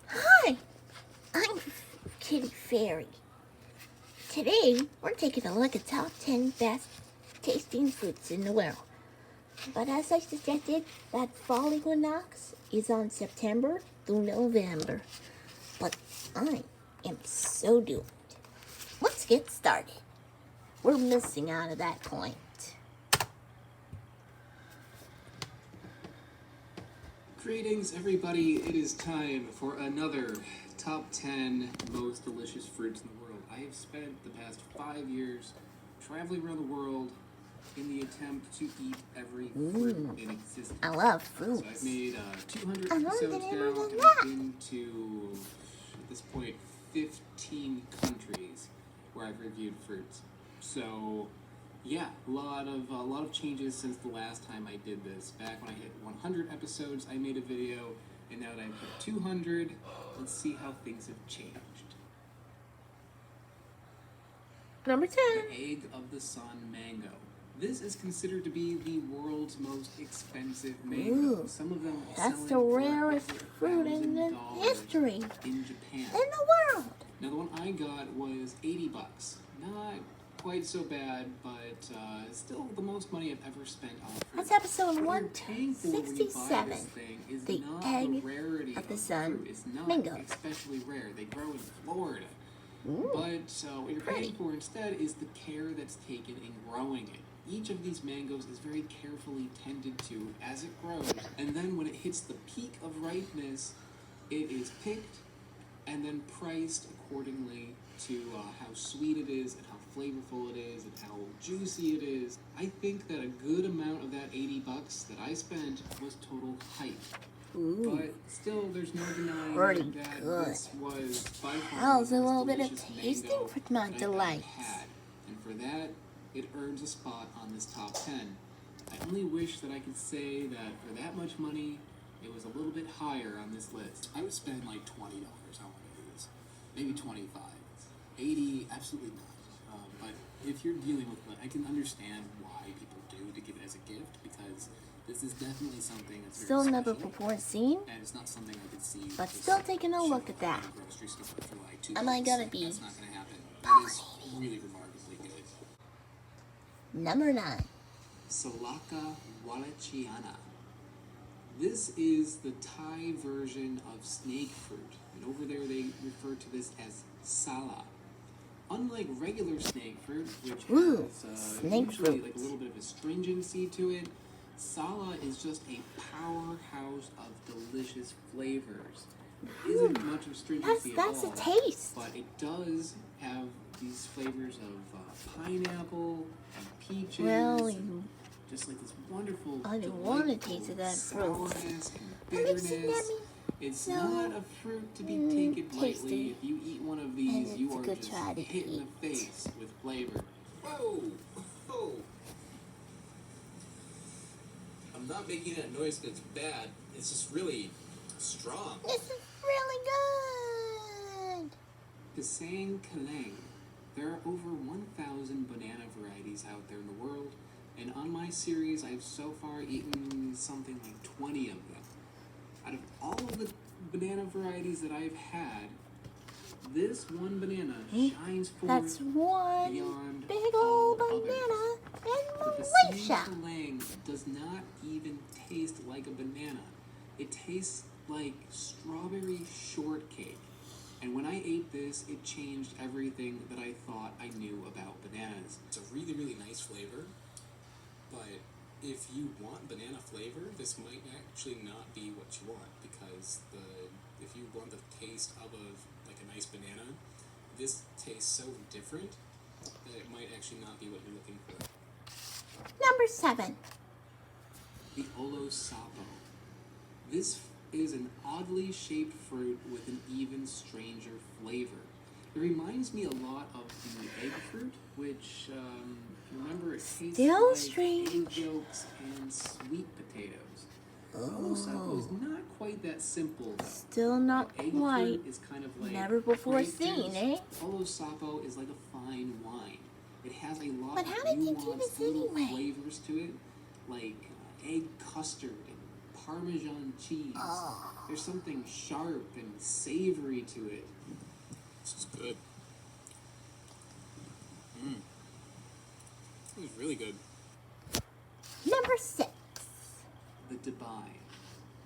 Hi, I'm Kitty Fairy. Today, we're taking a look at top 10 best tasting fruits in the world. But as I suggested, that fall equinox is on September through November. But I am so doomed. Let's get started. We're missing out at that point. Greetings, everybody. It is time for another top 10 most delicious fruits in the world. I have spent the past 5 years traveling around the world in the attempt to eat every fruit in existence. I love fruits. So I've made 200 episodes now, and I've been to, at this point, 15 countries where I've reviewed fruits. So, yeah, a lot of changes since the last time I did this. Back when I hit 100 episodes, I made a video, and now that I've hit 200, let's see how things have changed. Number 10. The egg of the sun mango. This is considered to be the world's most expensive mango. Ooh, some of them that's the rarest fruit in the history in Japan. In the world. Now the one I got was $80. Not quite so bad, but still the most money I've ever spent on fruit. That's episode What you're paying for when you buy 167. this thing is The not egg the rarity of the the sun fruit. It's not mango. especially rare. They grow in Florida. Ooh, But what you're paying pretty. for instead is the care that's taken in growing it. Each of these mangoes is very carefully tended to as it grows, and then when it hits the peak of ripeness, it is picked and then priced accordingly to how sweet it is and how flavorful it is and how juicy it is. I think that a good amount of that $80 that I spent was total hype. Ooh. But still, there's no denying Pretty that good. this was by far How's the a most little bit of delicious tasting mango for my that I've delights. had. And for that, it earns a spot on this top 10. I only wish that I could say that for that much money, it was a little bit higher on this list. I would spend like $20 on one of these, maybe 25. 80, absolutely not. But if you're dealing with it, I can understand why people do to give it as a gift, because this is definitely something that's Still very never special, before seen, and it's not something I could see. but just still taking a show look up at that. in a grocery store for like $2. Am I gonna be That's not gonna happen. It is really remarkably good. Number 9. Salaka walachiana. This is the Thai version of snake fruit, and over there they refer to this as sala. Unlike regular snake fruit, which Ooh, has snake usually fruit. like a little bit of astringency to it, sala is just a powerhouse of delicious flavors. There isn't much astringency That's at all, a taste. but it does have these flavors of pineapple and peaches. Well, and just like this wonderful, I didn't want to delightful taste of that fruit. sourness and Let me see, bitterness. Gabby. It's No. not a fruit to be taken lightly. tasty. If you eat one of these, And you it's a are good just try to hit in eat. the face with flavor. Whoa! Whoa! I'm not making that noise because it's bad. It's just really strong. This is really good. Pisang Kaleng. There are over 1,000 banana varieties out there in the world, and on my series, I've so far eaten something like 20 of them. Out of all of the banana varieties that I've had, This one banana shines forth That's one beyond big all old others. banana But in the my same shop. Falang does not even taste like a banana. It tastes like strawberry shortcake. And when I ate this, it changed everything that I thought I knew about bananas. It's a really, really nice flavor, but if you want banana flavor, this might actually not be what you want, because if you want the taste of like a nice banana, this tastes so different that it might actually not be what you're looking for. Number 7. The Olo Sapo. This is an oddly shaped fruit with an even stranger flavor. It reminds me a lot of the egg fruit, which, if you remember, it tastes Still like strange. egg yolks and sweet potatoes. Olo Sapo is not quite that simple, though. Still not Egg quite. fruit is kind of like Never before grape seen, juice. eh? Olo Sapo is like a fine wine. It has a lot But of how did you do nuanced this little anyway? flavors to it, like egg custard and Parmesan cheese. Oh. There's something sharp and savory to it. This is good. This is really good. Number 6. The Dubai.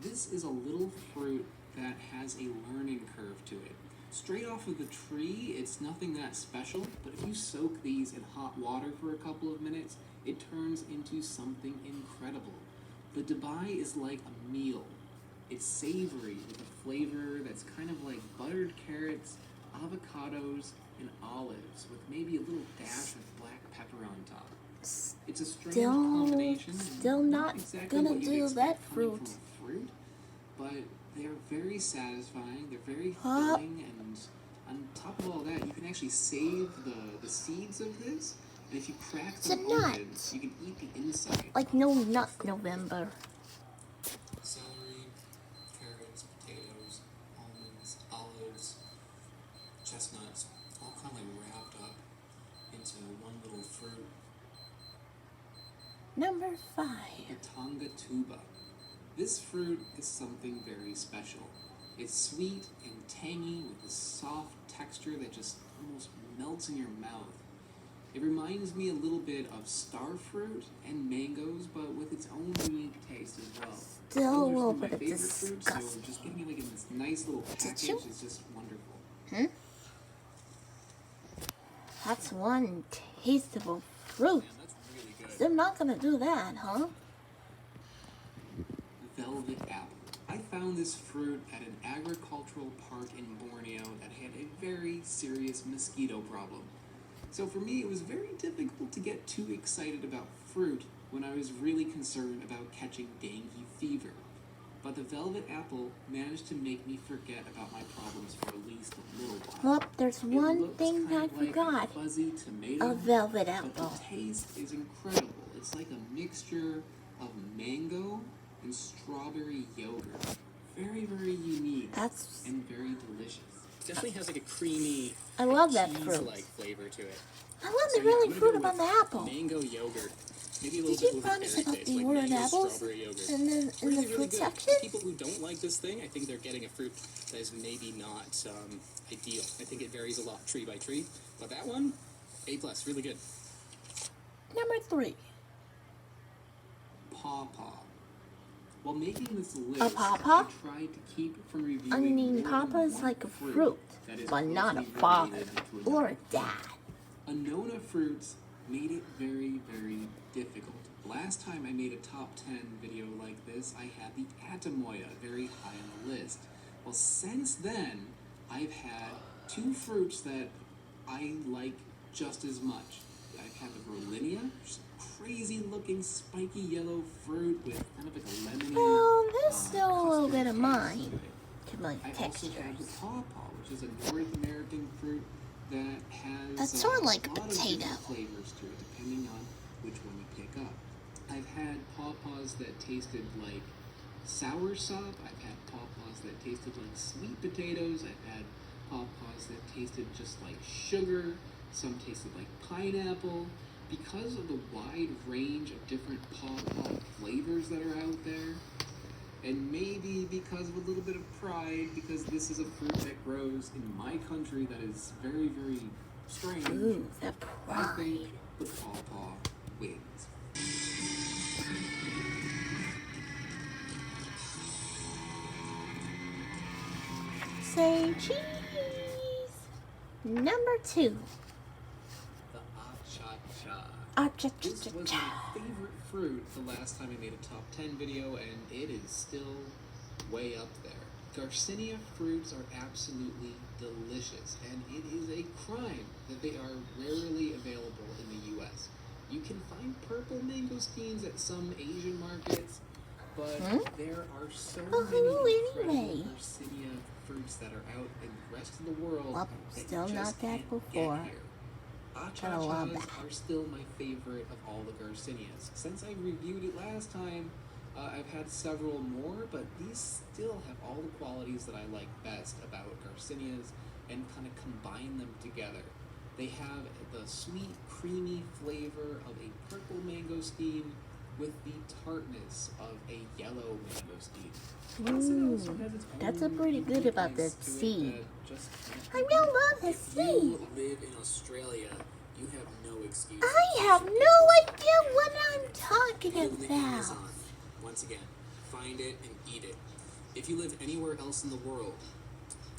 This is a little fruit that has a learning curve to it. Straight off of the tree, it's nothing that special, but if you soak these in hot water for a couple of minutes, it turns into something incredible. The Dubai is like a meal. It's savory with a flavor that's kind of like buttered carrots, avocados, and olives, with maybe a little dash of black pepper on top. It's a strange combination. Still not exactly gonna what you'd do expect that coming fruit. from a fruit, but they're very satisfying. They're very Huh? filling, and on top of all that, you can actually save the seeds of this. And if you crack It's them a nut. open, you can eat the inside. Like no nut November. Celery, carrots, potatoes, almonds, olives, chestnuts, all kind of like wrapped up into one little fruit. Number 5. The Tonga tuba. This fruit is something very special. It's sweet and tangy with a soft texture that just almost melts in your mouth. It reminds me a little bit of star fruit and mangoes, but with its own unique taste as well. Still a Those are little some of my bit favorite fruits, so disgusting. just getting it like in this nice little package you? is just wonderful. That's one tasteable fruit. Man, that's really good. Still not gonna do that, huh? Velvet apple. I found this fruit at an agricultural park in Borneo that had a very serious mosquito problem. So for me, it was very difficult to get too excited about fruit when I was really concerned about catching dengue fever. But the velvet apple managed to make me forget about my problems for at least a little while. Well, there's It one looks thing kind I of like forgot. a fuzzy tomato, A velvet but apple. the taste is incredible. It's like a mixture of mango and strawberry yogurt. Very, very unique That's. and very delicious. It definitely has like a creamy, I love that cheese-like fruit. flavor to it. I love So the yeah, really I'm gonna fruit go about the with apple. Mango yogurt. Maybe a little Did bit you with a promise berry about taste, the like word mango apples strawberry yogurt. in the Really, fruit really good. section? People who don't like this thing, I think they're getting a fruit that is maybe not ideal. I think it varies a lot tree by tree. But that one, A+, really good. Number 3. Pawpaw. While making this list, pawpaw? I tried to keep from reviewing I mean, more papa than is one like a fruit fruit, that is but not a closely father related to or another a dad. Annona fruits made it very, very difficult. Last time I made a top 10 video like this, I had the Atamoya very high on the list. Well, since then, I've had 2 fruits that I like just as much. I've had the Rollinia, which is a crazy looking spiky yellow fruit with kind of like a lemony Well, there's still a little custard bit of taste mine. to it. To my I also have the textures. pawpaw, which is a North American fruit that has That's sort of like a lot of potato. different flavors to it, depending on which one you pick up. I've had pawpaws that tasted like soursop. I've had pawpaws that tasted like sweet potatoes. I've had pawpaws that tasted just like sugar. Some tasted like pineapple. Because of the wide range of different pawpaw flavors that are out there, And maybe because of a little bit of pride, because this is a fruit that grows in my country that is very, very strange, Ooh, the I pride. think the pawpaw wins. Say cheese. Number 2. The Cha-Cha. This was my favorite fruit the last time I made a top 10 video, and it is still way up there. Garcinia fruits are absolutely delicious, and it is a crime that they are rarely available in the US. You can find purple mangosteens at some Asian markets, but there are so many incredible Garcinia fruits that are out in the rest of the world Well, that still you not just that can't before. get here. Gotta love Achachas that. are still my favorite of all the Garcinias. Since I reviewed it last time, I've had several more, but these still have all the qualities that I like best about Garcinias and kind of combine them together. They have the sweet, creamy flavor of a purple mangosteen with the tartness of a yellow mangosteen. Plus, it also has its own That's a pretty good about the uniqueness to it seed. that just can't I be really beat. love the If seed. you live in Australia, you have no excuse. I have no idea what I'm talking If you live in the about. Amazon, once again, find it and eat it. If you live anywhere else in the world,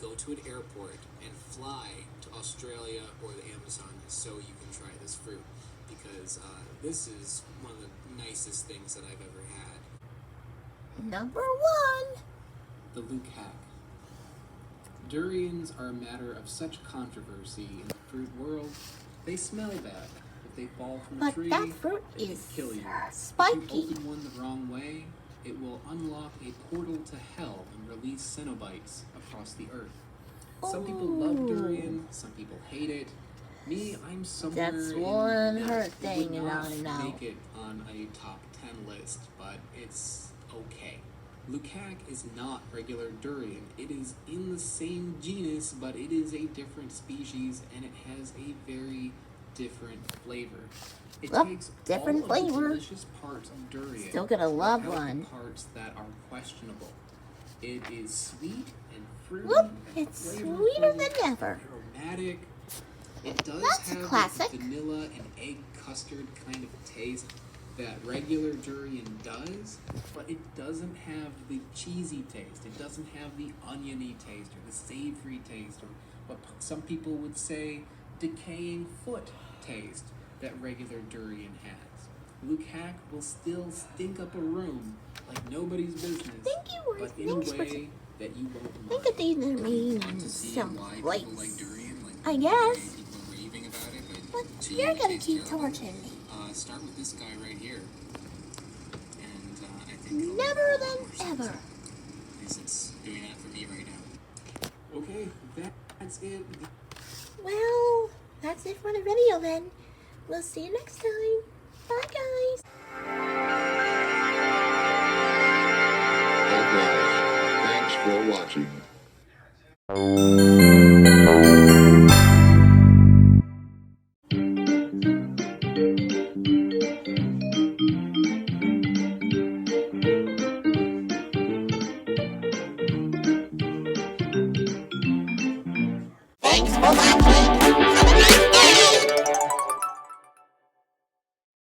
go to an airport and fly to Australia or the Amazon so you can try this fruit, because this is one of the nicest things that I've ever had. Number 1. The Lucac. Durians are a matter of such controversy in the fruit world. They smell bad. If they fall from a But tree, that fruit they can is kill you. spiky. If you open one the wrong way, it will unlock a portal to hell and release Cenobites across the earth. Some people love durian, some people hate it. Me, I'm somewhere That's in one the middle. hurt It thing, would and not I know. make it on a top 10 list, but it's okay. Lucac is not regular durian. It is in the same genus, but it is a different species, and it has a very different flavor. It Well, takes different all of the flavor. delicious parts of durian, Still gonna love without one. the parts that are questionable. It is sweet and fruity Whoop, and it's flavorful, sweeter than ever. aromatic. It does That's a have classic. the vanilla and egg custard kind of taste that regular durian does, but it doesn't have the cheesy taste. It doesn't have the oniony taste or the savory taste or what some people would say decaying foot taste that regular durian has. Lucac will still stink up a room like nobody's business, Thank you, but in a thanks for way that you won't I mind. think it either Want means to see some why place. people like durian? Like I why guess. people are raving about it, But to you're you, gonna it's keep terrible. torturing me. Start with this guy right here, and I think it'll Never make than more sense. ever. At least it's doing that for me right now. Okay, that's it. Well, that's it for the video then. We'll see you next time. Bye, guys. Alright, thanks for watching.